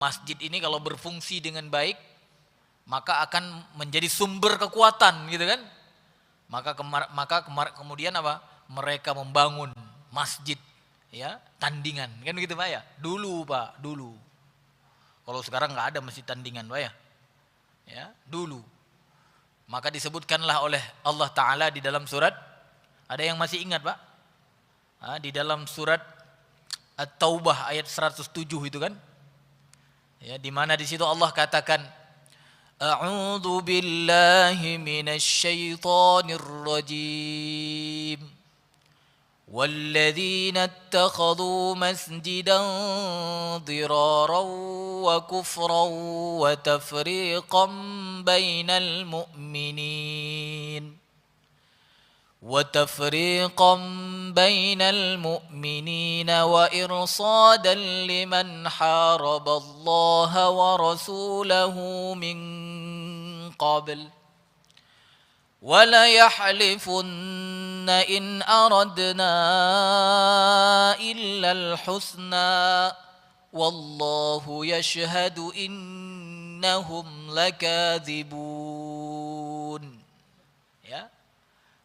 Masjid ini kalau berfungsi dengan baik, maka akan menjadi sumber kekuatan, gitu kan? Kemudian apa? Mereka membangun masjid, ya, tandingan, kan begitu Pak ya? Dulu Pak, dulu. Kalau sekarang nggak ada masjid tandingan Pak ya? Ya, dulu. Maka disebutkanlah oleh Allah Ta'ala di dalam surat, ada yang masih ingat Pak? Di dalam surat At-Taubah ayat 107 itu kan? Ya, di mana di situ Allah katakan, A'udzu billahi minasy syaithanir rajim. والذين اتخذوا مسجدا ضرارا وكفرا وتفريقا بين المؤمنين وإرصادا لمن حارب الله ورسوله من قبل وَلَيَحْلِفُنَّ إِنْ أَرَدْنَا إِلَّا الْحُسْنَى وَاللَّهُ يَشْهَدُ إِنَّهُمْ لَكَاذِبُونَ. Ya.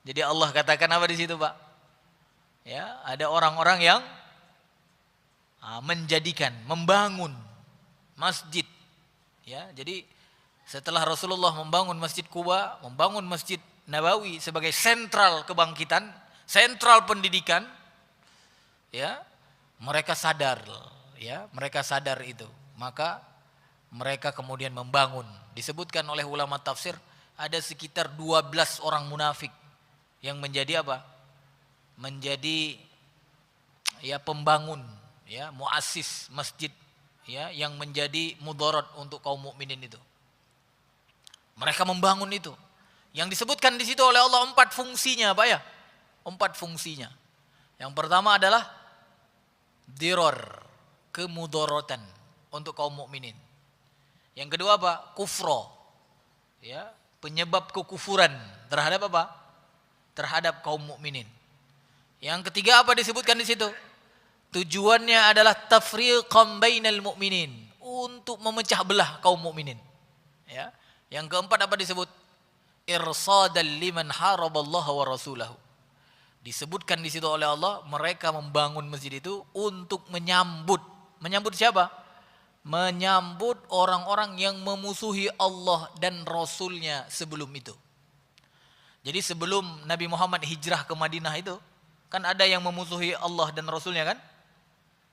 Jadi Allah katakan apa di situ, Pak? Ya, ada orang-orang yang membangun masjid. Ya, jadi setelah Rasulullah membangun Masjid Quba, membangun Masjid Nabawi sebagai sentral kebangkitan, sentral pendidikan, ya, mereka sadar itu. Maka mereka kemudian membangun. Disebutkan oleh ulama tafsir ada sekitar 12 orang munafik yang menjadi apa? Menjadi ya pembangun, ya, muassis masjid, ya, yang menjadi mudarat untuk kaum mukminin itu. Mereka membangun itu. Yang disebutkan di situ oleh Allah 4 fungsinya, Pak ya. 4 fungsinya. Yang pertama adalah dirar, kemudaratan untuk kaum mukminin. Yang kedua apa? Kufro. Ya, penyebab kekufuran terhadap apa? Terhadap kaum mukminin. Yang ketiga apa disebutkan di situ? Tujuannya adalah tafriqan bainal mu'minin, untuk memecah belah kaum mukminin. Ya. Yang keempat apa disebut? Irsadal liman haraballaha wa rasulahu. Disebutkan di situ oleh Allah, mereka membangun masjid itu untuk menyambut siapa? Menyambut orang-orang yang memusuhi Allah dan Rasulnya sebelum itu. Jadi sebelum Nabi Muhammad hijrah ke Madinah itu, kan ada yang memusuhi Allah dan Rasulnya kan?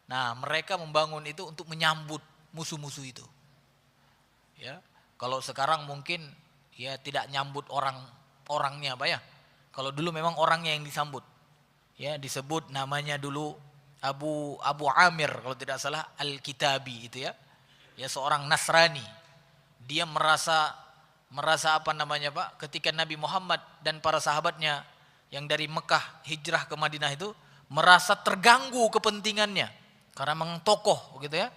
Nah, mereka membangun itu untuk menyambut musuh-musuh itu. Ya. Kalau sekarang mungkin ya tidak nyambut orangnya Pak ya. Kalau dulu memang orangnya yang disambut. Ya, disebut namanya dulu Abu Amir kalau tidak salah Al-Kitabi itu ya. Ya, seorang Nasrani. Dia merasa apa namanya Pak, ketika Nabi Muhammad dan para sahabatnya yang dari Mekah hijrah ke Madinah itu merasa terganggu kepentingannya karena memang tokoh gitu ya.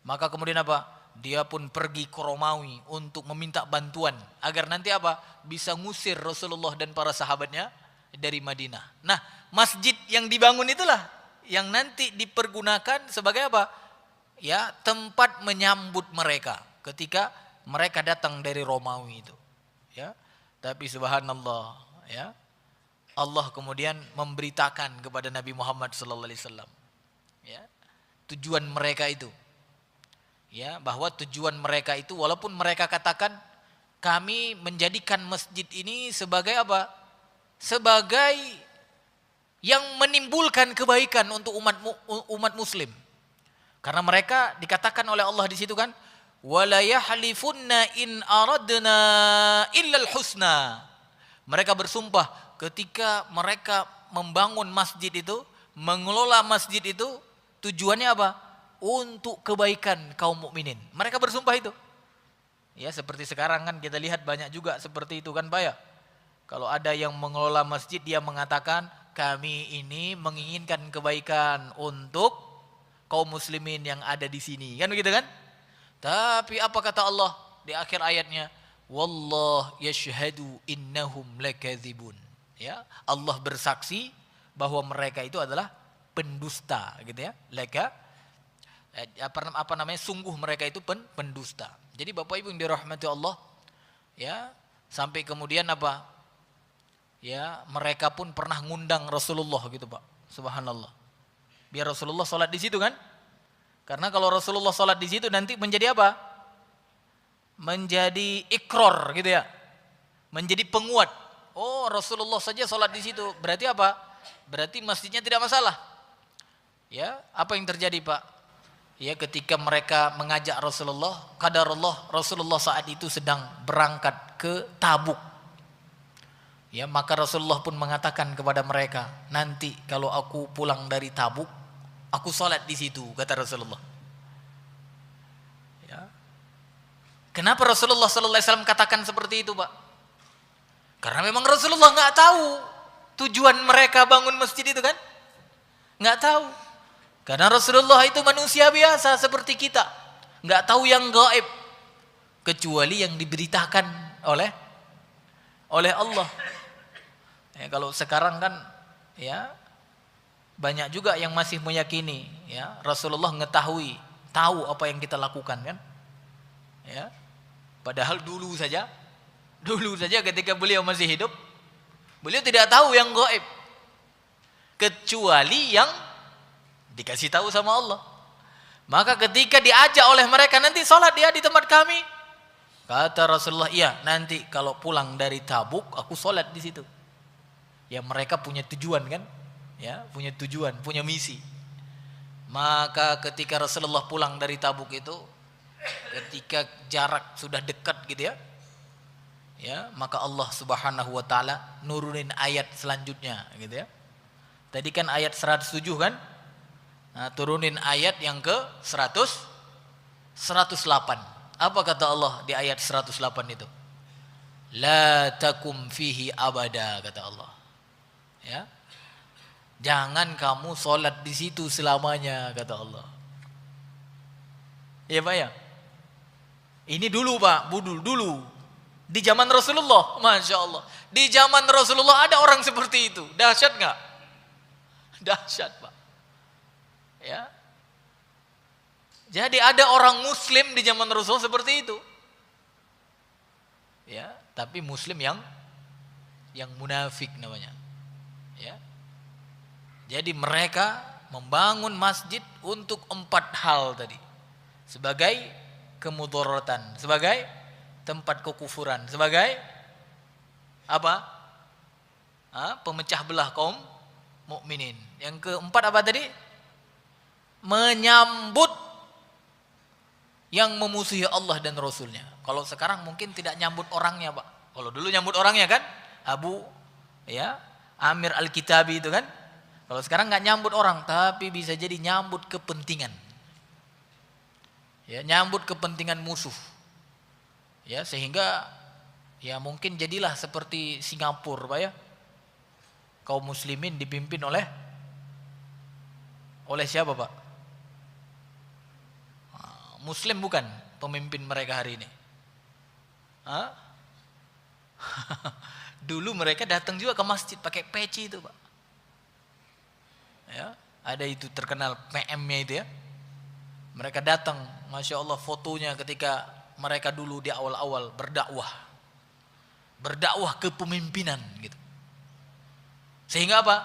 Maka kemudian apa? Dia pun pergi ke Romawi untuk meminta bantuan agar nanti apa? Bisa ngusir Rasulullah dan para sahabatnya dari Madinah. Nah, masjid yang dibangun itulah yang nanti dipergunakan sebagai apa? Ya, tempat menyambut mereka ketika mereka datang dari Romawi itu. Ya. Tapi subhanallah, ya. Allah kemudian memberitakan kepada Nabi Muhammad sallallahu alaihi wasallam, ya, tujuan mereka itu. Ya, bahwa tujuan mereka itu walaupun mereka katakan kami menjadikan masjid ini sebagai apa? Sebagai yang menimbulkan kebaikan untuk umat muslim. Karena mereka dikatakan oleh Allah di situ kan, wala yahlifunna in aradna illal husna. Mereka bersumpah ketika mereka membangun masjid itu, mengelola masjid itu, tujuannya apa? Untuk kebaikan kaum mukminin. Mereka bersumpah itu. Ya, seperti sekarang kan kita lihat banyak juga seperti itu kan Pak ya. Kalau ada yang mengelola masjid, dia mengatakan kami ini menginginkan kebaikan untuk kaum muslimin yang ada di sini. Kan begitu kan? Tapi apa kata Allah di akhir ayatnya? Wallah yashhadu innahum lakadzibun. Ya, Allah bersaksi bahwa mereka itu adalah pendusta gitu ya. apa namanya, sungguh mereka itu pendusta. Jadi Bapak Ibu yang dirahmati Allah, ya, sampai kemudian apa? Ya, mereka pun pernah ngundang Rasulullah gitu, Pak. Subhanallah. Biar Rasulullah sholat di situ kan? Karena kalau Rasulullah sholat di situ nanti menjadi apa? Menjadi ikror gitu ya. Menjadi penguat. Oh, Rasulullah saja sholat di situ. Berarti apa? Berarti masjidnya tidak masalah. Ya, apa yang terjadi, Pak? Ya, ketika mereka mengajak Rasulullah, qadarullah Rasulullah saat itu sedang berangkat ke Tabuk. Ya, maka Rasulullah pun mengatakan kepada mereka, nanti kalau aku pulang dari Tabuk, aku sholat di situ, kata Rasulullah. Ya. Kenapa Rasulullah sallallahu alaihi wasallam katakan seperti itu, Pak? Karena memang Rasulullah nggak tahu tujuan mereka bangun masjid itu kan, nggak tahu. Karena Rasulullah itu manusia biasa seperti kita, nggak tahu yang gaib, kecuali yang diberitakan oleh Allah. Ya, kalau sekarang kan, ya, banyak juga yang masih meyakini, ya, Rasulullah mengetahui, tahu apa yang kita lakukan kan, ya. Padahal dulu saja ketika beliau masih hidup, beliau tidak tahu yang gaib, kecuali yang dikasih tahu sama Allah. Maka ketika diajak oleh mereka, nanti sholat dia di tempat kami, kata Rasulullah, iya, nanti kalau pulang dari Tabuk aku sholat di situ. Ya, mereka punya tujuan kan, ya, punya tujuan, punya misi. Maka ketika Rasulullah pulang dari Tabuk itu, ketika jarak sudah dekat gitu ya, ya, maka Allah Subhanahu wa taala nurunin ayat selanjutnya gitu ya. Tadi kan ayat 107 kan? Nah, turunin ayat yang ke 108. Apa kata Allah di ayat 108 itu? La takum fihi abada, kata Allah. Ya. Jangan kamu sholat di situ selamanya, kata Allah. Ya, Pak ya? Ini dulu, Pak, dulu. Di zaman Rasulullah, Masya Allah. Di zaman Rasulullah ada orang seperti itu. Dahsyat nggak? Dahsyat, Pak. Ya. Jadi ada orang Muslim di zaman Rasul seperti itu. Ya, tapi Muslim yang munafik namanya. Ya. Jadi mereka membangun masjid untuk 4 hal tadi. Sebagai kemudaratan, sebagai tempat kekufuran, sebagai apa? Pemecah belah kaum mukminin. Yang keempat apa tadi? Menyambut yang memusuhi Allah dan Rasulnya. Kalau sekarang mungkin tidak nyambut orangnya, Pak. Kalau dulu nyambut orangnya kan, Abu, ya, Amir Al-Kitabi itu kan. Kalau sekarang nggak nyambut orang, tapi bisa jadi nyambut kepentingan. Ya, nyambut kepentingan musuh. Ya, sehingga ya mungkin jadilah seperti Singapura, Pak ya. Kaum muslimin dipimpin oleh siapa, Pak? Muslim bukan pemimpin mereka hari ini. Dulu mereka datang juga ke masjid pakai peci itu, Pak. Ya, ada itu terkenal PM-nya itu ya. Mereka datang, Masya Allah, fotonya ketika mereka dulu di awal-awal berdakwah kepemimpinan gitu. Sehingga apa?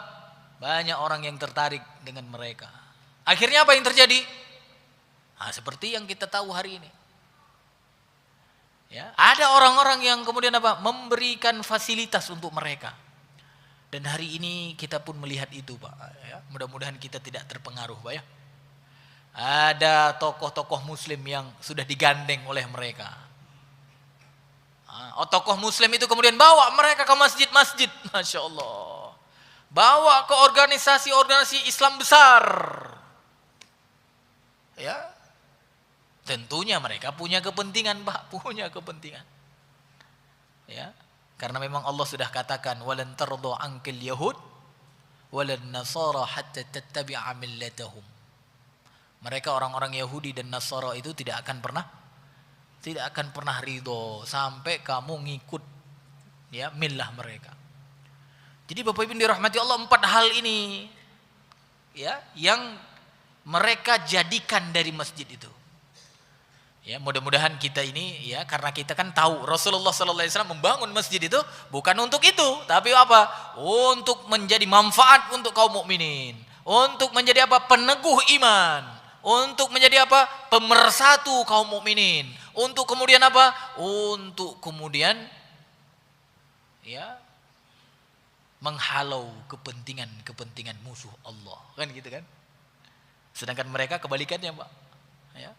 Banyak orang yang tertarik dengan mereka. Akhirnya apa yang terjadi? Seperti yang kita tahu hari ini. Ya, ada orang-orang yang kemudian apa? Memberikan fasilitas untuk mereka. Dan hari ini kita pun melihat itu, Pak. Ya, mudah-mudahan kita tidak terpengaruh, Pak ya. Ada tokoh-tokoh Muslim yang sudah digandeng oleh mereka. Tokoh Muslim itu kemudian bawa mereka ke masjid-masjid, Masya Allah. Bawa ke organisasi-organisasi Islam besar. Ya, tentunya mereka punya kepentingan, Pak, punya kepentingan. Ya, karena memang Allah sudah katakan walan tardu ankil yahud walan nasara hatta tattabi'a millatahum. Mereka orang-orang Yahudi dan Nasara itu tidak akan pernah ridho sampai kamu ngikut ya millah mereka. Jadi Bapak Ibu dirahmati Allah, 4 hal ini ya yang mereka jadikan dari masjid itu. Ya, mudah-mudahan kita ini ya, karena kita kan tahu Rasulullah sallallahu alaihi wasallam membangun masjid itu bukan untuk itu, tapi apa? Untuk menjadi manfaat untuk kaum mukminin, untuk menjadi apa? Peneguh iman, untuk menjadi apa? Pemersatu kaum mukminin, untuk kemudian apa? Untuk kemudian ya menghalau kepentingan musuh Allah, kan gitu kan? Sedangkan mereka kebalikannya, Pak. Ya.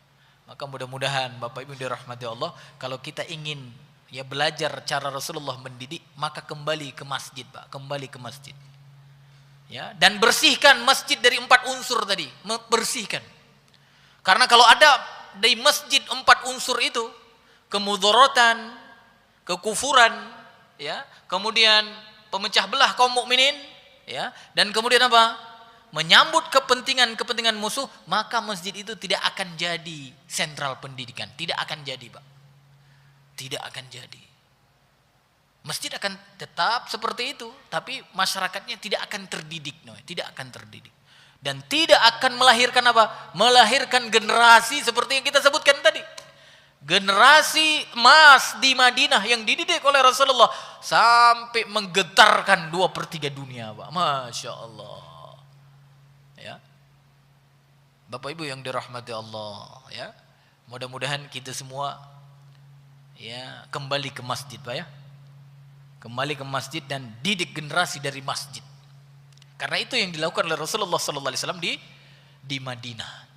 Maka mudah-mudahan Bapak Ibu dirahmati Allah, kalau kita ingin ya belajar cara Rasulullah mendidik, maka kembali ke masjid, Pak, kembali ke masjid. Ya, dan bersihkan masjid dari 4 unsur tadi, bersihkan. Karena kalau ada di masjid 4 unsur itu, kemudharatan, kekufuran, ya, kemudian pemecah belah kaum mukminin, ya, dan kemudian apa? Menyambut kepentingan musuh, maka masjid itu tidak akan jadi sentral pendidikan, tidak akan jadi, Pak. Tidak akan jadi. Masjid akan tetap seperti itu, tapi masyarakatnya tidak akan terdidik, tidak akan terdidik. Dan tidak akan melahirkan apa? Melahirkan generasi seperti yang kita sebutkan tadi. Generasi emas di Madinah yang dididik oleh Rasulullah sampai menggetarkan 2/3 dunia, Pak. Masya Allah. Ya, Bapak Ibu yang dirahmati Allah, ya, mudah-mudahan kita semua ya kembali ke masjid, Pak, ya, kembali ke masjid dan didik generasi dari masjid, karena itu yang dilakukan oleh Rasulullah SAW di Madinah.